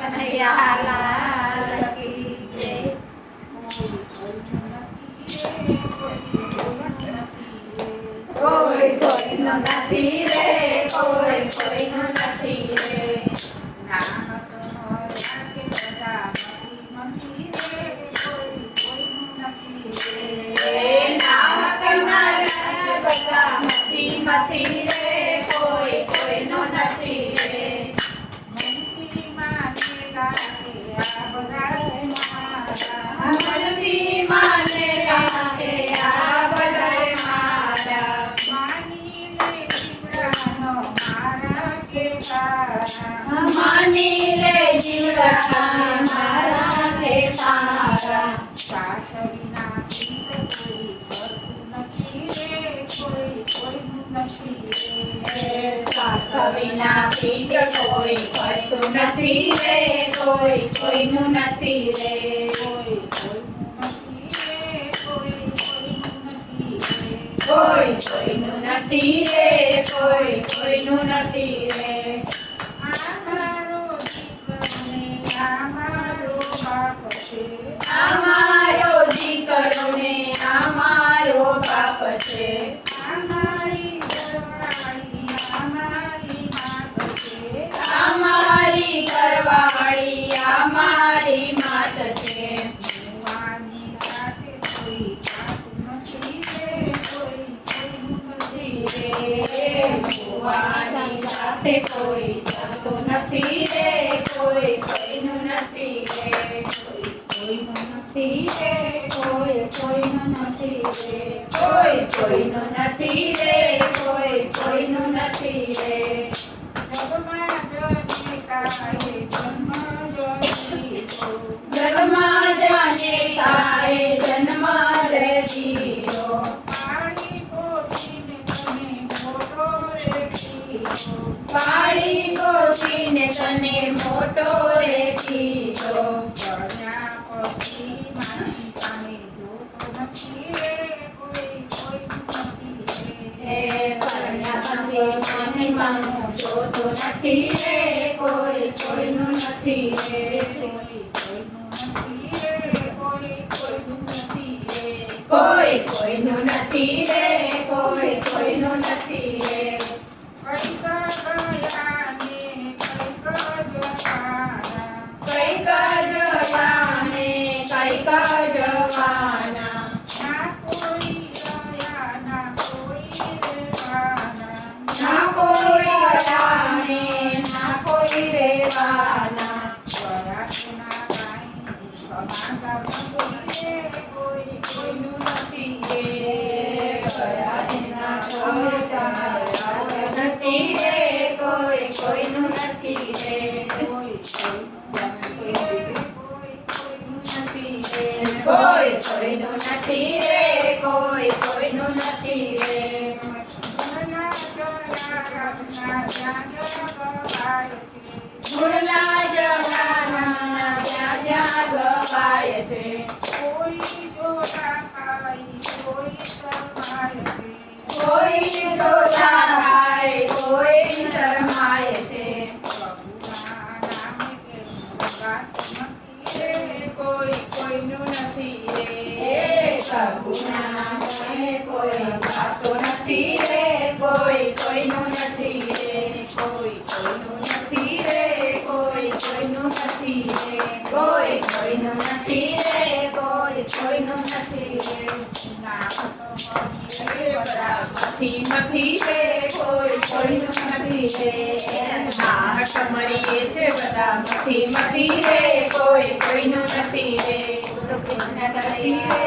કનૈયા લાલ કી જય. કોઈ કોઈનો નથી રે, કોઈ કોઈનો નથી રે. નામ કરનારા બધા મતી મતી રે, કોઈ કોઈનો નથી રે. મનથી માને રાખે આ બધાય મારા. માની લે જીવડા મારા કે તારા. સાથ વિના પીઠ કોઈ કરતું નથી રે, કોઈ કોઈનું નથી રે. કોઈ કોઈનું નથી રે, કોઈ કોઈનું નથી રે. અમારો દીકરો ને અમારો બાપ છે. અમારી ઘરવાળી અમારી માત છે. ભુવાની સાથે કોઈ થતું નથી રે, કોઈ કોઈનું નથી રે. ભુવાની સાથે કોઈ થતું નથી રે, કોઈ કોઈનું નથી રે. કોઈનું નથી રે, કોઈ કોઈનું નથી રે. કોઈ કોઈનું નથી રે, કોઈ કોઈનું નથી રે. જગમાં જાને તારે જન્મ રે દીધો. પાળી પોષીને તને મોટો રે કીધો. પરણ્યા પછી મારી સામે જોતો નથી રે, કોઈ કોઈનું નથી રે. પરણ્યા પછી મારી સામે જોતો નથી રે, કોઈ કોઈનું નથી રે. કોઈ કોઈનું નથી રે, કોઈ કોઈનું નથી રે. કઈક જવાને કઈક જવાના. ના કોઈ રહ્યા ના કોઈ રેવાના. કોઈ કોઈનું નથી રે. નથી રે, કોઈ કોઈનું નથી રે. કોઈ કોઈનું નથી રે, કોઈ કોઈનું નથી રે. ભૂલા જગાના જ્યાં જ્યાં ગવાય છે. કોઈ જોતા ખાય કોઈ શરમાય છે. કોઈ જોતા ખાય કોઈ શરમાય છે. કોઈ કોઈનું નથી રે. પ્રભુના નામે કોઈ વાતો નથી રે, કોઈ કોઈનું નથી રે. કોઈ કોઈનું નથી રે, કોઈ કોઈનું નથી રે. કોઈ કોઈનું નથી રે, કોઈ કોઈનું નથી રે. મથી રે, કોઈ કોઈનું નથી રે. નાહક મરીએ છે બધા મથી રે, કોઈ કોઈનું નથી રે. તો કૃષ્ણ કનૈયા